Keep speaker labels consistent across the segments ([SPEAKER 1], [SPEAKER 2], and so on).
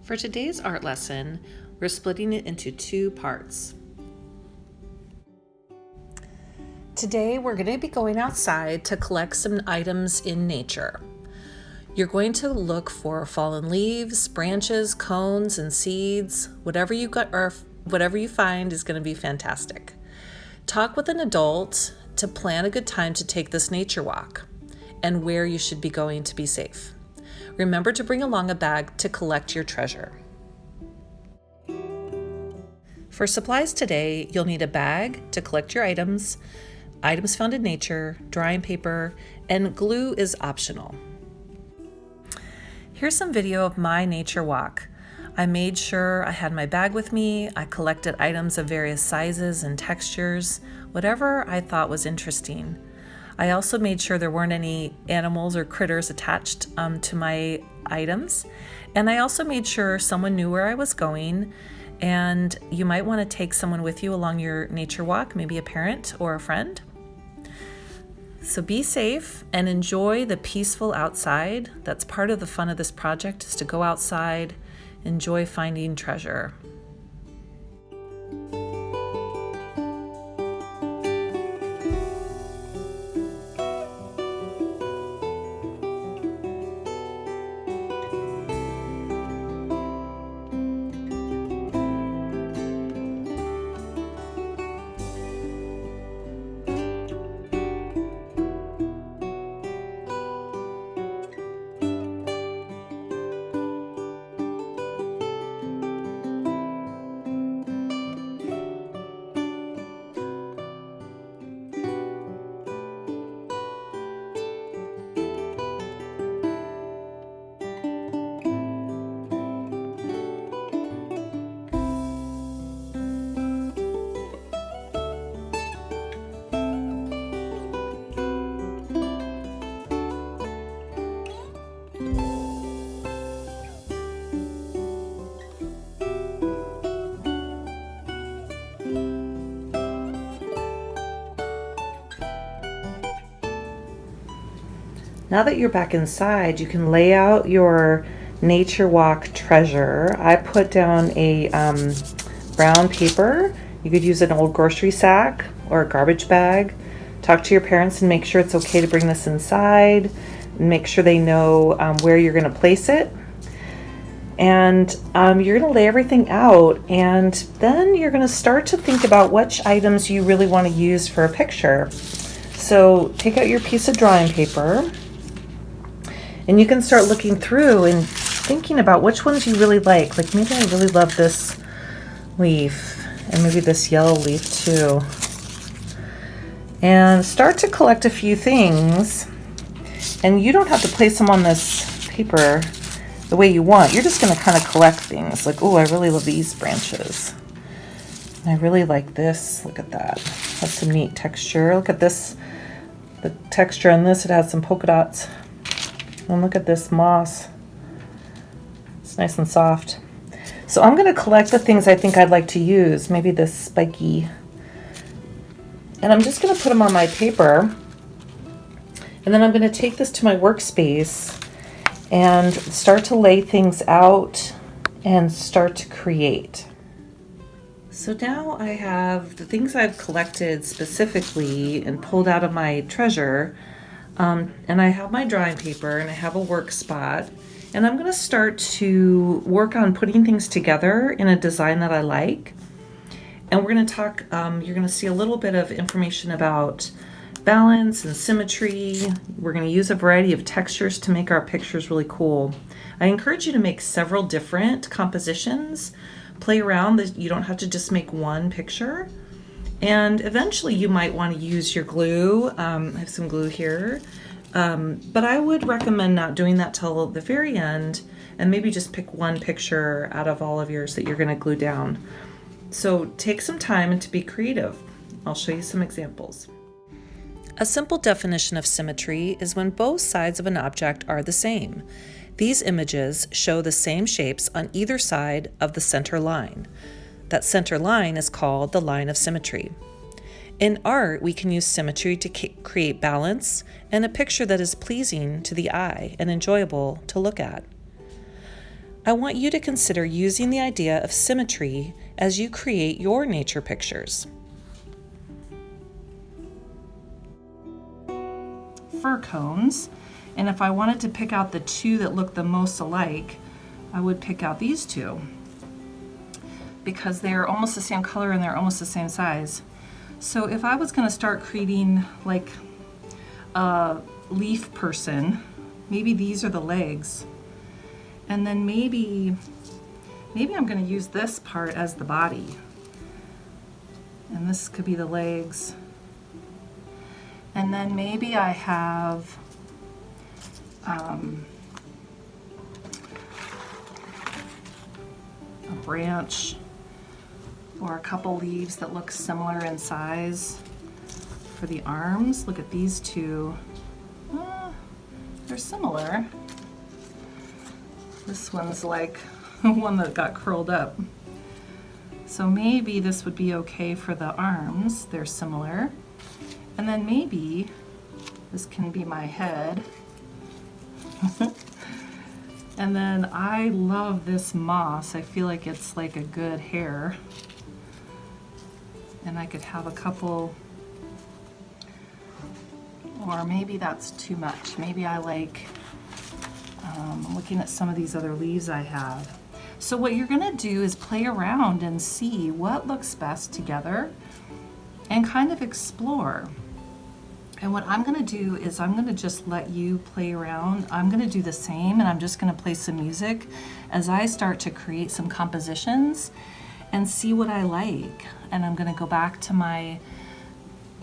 [SPEAKER 1] For today's art lesson, we're splitting it into two parts. Today, we're going to be going outside to collect some items in nature. You're going to look for fallen leaves, branches, cones, and seeds. Whatever you find is going to be fantastic. Talk with an adult to plan a good time to take this nature walk and where you should be going to be safe. Remember to bring along a bag to collect your treasure. For supplies today, you'll need a bag to collect your items found in nature, drawing paper, and glue is optional. Here's some video of my nature walk. I made sure I had my bag with me. I collected items of various sizes and textures, whatever I thought was interesting. I also made sure there weren't any animals or critters attached to my items. And I also made sure someone knew where I was going. And you might want to take someone with you along your nature walk, maybe a parent or a friend. So be safe and enjoy the peaceful outside. That's part of the fun of this project, is to go outside, enjoy finding treasure. Now that you're back inside, you can lay out your nature walk treasure. I put down a brown paper. You could use an old grocery sack or a garbage bag. Talk to your parents and make sure it's okay to bring this inside. Make sure they know where you're going to place it. And you're going to lay everything out, and then you're going to start to think about which items you really want to use for a picture. So take out your piece of drawing paper. And you can start looking through and thinking about which ones you really like. Like, maybe I really love this leaf, and maybe this yellow leaf too. And start to collect a few things. And you don't have to place them on this paper the way you want. You're just going to kind of collect things. Like, oh, I really love these branches. I really like this. Look at that. That's some neat texture. Look at this. The texture on this, it has some polka dots. And look at this moss. It's nice and soft. So I'm going to collect the things I think I'd like to use. Maybe this spiky. And I'm just going to put them on my paper. And then I'm going to take this to my workspace and start to lay things out and start to create. So now I have the things I've collected specifically and pulled out of my treasure. And I have my drawing paper and I have a work spot, and I'm going to start to work on putting things together in a design that I like. And we're going to talk, you're going to see a little bit of information about balance and symmetry. We're going to use a variety of textures to make our pictures really cool. I encourage you to make several different compositions, play around. You don't have to just make one picture. And eventually you might want to use your glue. I have some glue here. But I would recommend not doing that till the very end, and maybe just pick one picture out of all of yours that you're going to glue down. So take some time and to be creative. I'll show you some examples. A simple definition of symmetry is when both sides of an object are the same. These images show the same shapes on either side of the center line. That center line is called the line of symmetry. In art, we can use symmetry to create balance and a picture that is pleasing to the eye and enjoyable to look at. I want you to consider using the idea of symmetry as you create your nature pictures. Fir cones, and if I wanted to pick out the two that look the most alike, I would pick out these two because they're almost the same color and they're almost the same size. So if I was going to start creating like a leaf person, maybe these are the legs, and then maybe I'm going to use this part as the body, and this could be the legs, and then maybe I have a branch or a couple leaves that look similar in size for the arms. Look at these two. They're similar. This one's like one that got curled up. So maybe this would be okay for the arms. They're similar. And then maybe this can be my head. And then I love this moss. I feel like it's like a good hair. And I could have a couple, or maybe that's too much. Maybe I like looking at some of these other leaves I have. So what you're gonna do is play around and see what looks best together and kind of explore. And what I'm gonna do is I'm gonna just let you play around. I'm gonna do the same, and I'm just gonna play some music as I start to create some compositions and see what I like. And I'm gonna go back to my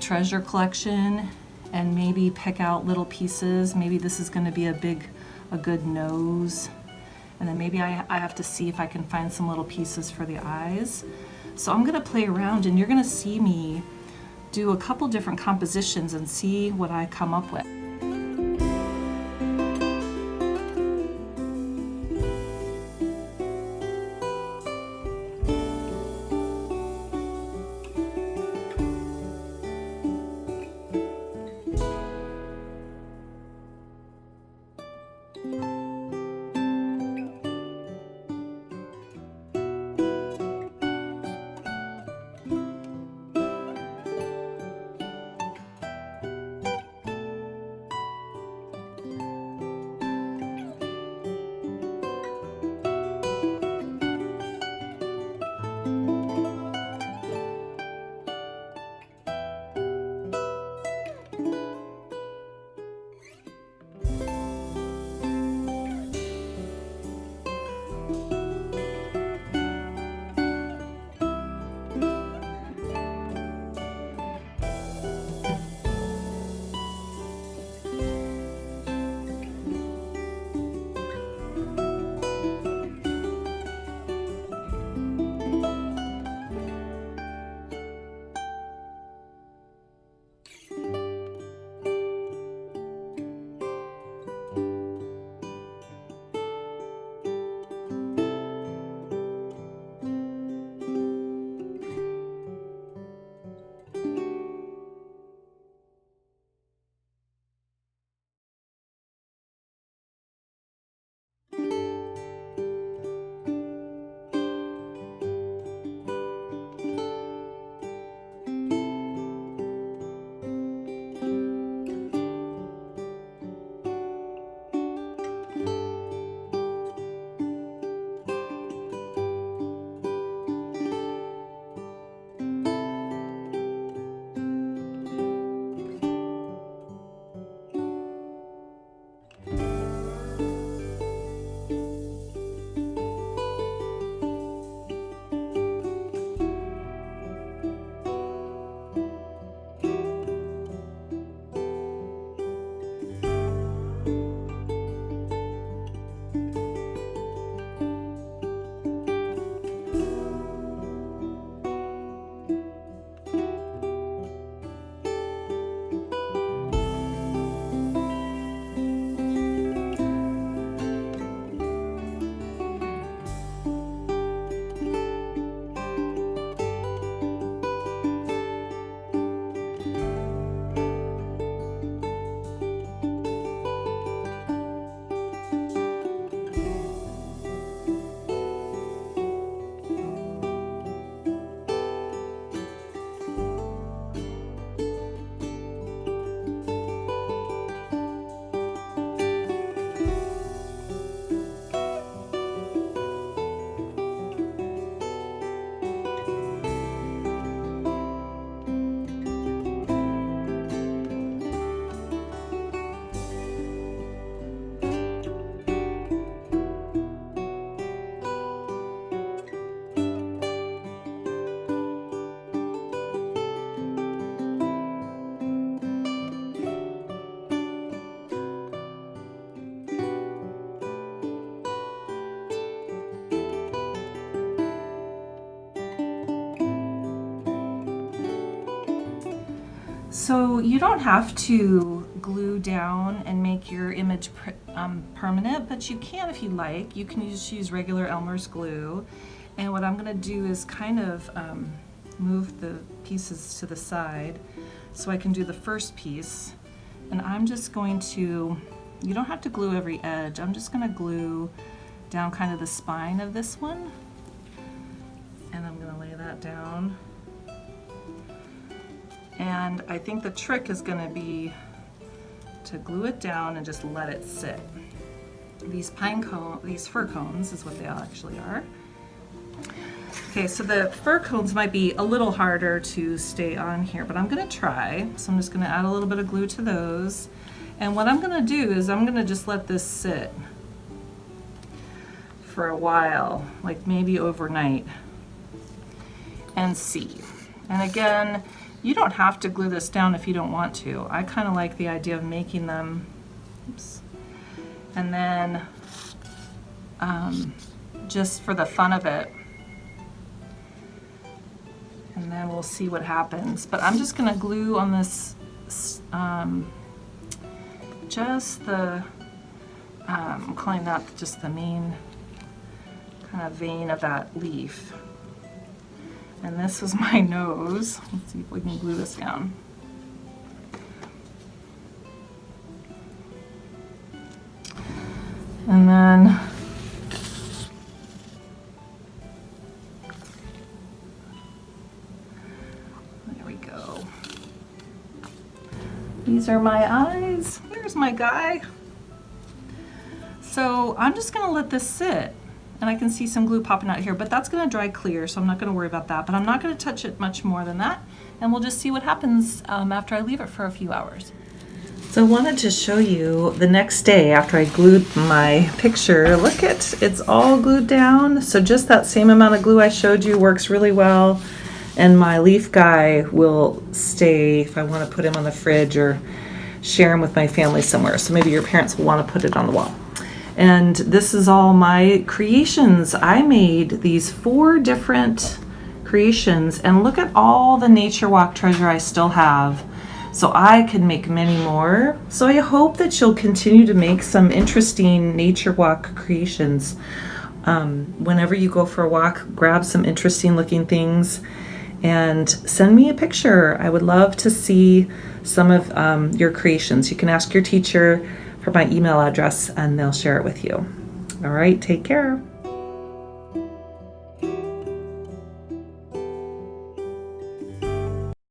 [SPEAKER 1] treasure collection and maybe pick out little pieces. Maybe this is gonna be a good nose. And then maybe I have to see if I can find some little pieces for the eyes. So I'm gonna play around, and you're gonna see me do a couple different compositions and see what I come up with.
[SPEAKER 2] So you don't have to glue down and make your image permanent, but you can if you like. You can just use regular Elmer's glue. And what I'm going to do is kind of move the pieces to the side so I can do the first piece. And I'm just going to, you don't have to glue every edge, I'm just going to glue down kind of the spine of this one. And I'm going to lay that down. And I think the trick is going to be to glue it down and just let it sit. These fir cones is what they actually are. Okay, so the fir cones might be a little harder to stay on here, but I'm going to try. So I'm just going to add a little bit of glue to those. And what I'm going to do is I'm going to just let this sit for a while, like maybe overnight, and see. And again, you don't have to glue this down if you don't want to. I kind of like the idea of making them, oops, and then just for the fun of it, and then we'll see what happens. But I'm just going to glue on this, just the, I'm calling that just the main kind of vein of that leaf. And this is my nose. Let's see if we can glue this down. And then there we go. These are my eyes. Here's my guy. So I'm just going to let this sit. And I can see some glue popping out here, but that's going to dry clear, so I'm not going to worry about that. But I'm not going to touch it much more than that, and we'll just see what happens after I leave it for a few hours.
[SPEAKER 1] So I wanted to show you the next day after I glued my picture. Look it's all glued down. So just that same amount of glue I showed you works really well. And my leaf guy will stay if I want to put him on the fridge or share him with my family somewhere. So maybe your parents will want to put it on the wall. And this is all my creations. I made these 4 different creations, and look at all the Nature Walk treasure I still have. So I can make many more. So I hope that you'll continue to make some interesting Nature Walk creations. Whenever you go for a walk, grab some interesting looking things and send me a picture. I would love to see some of your creations. You can ask your teacher for my email address and they'll share it with you. All right, take care.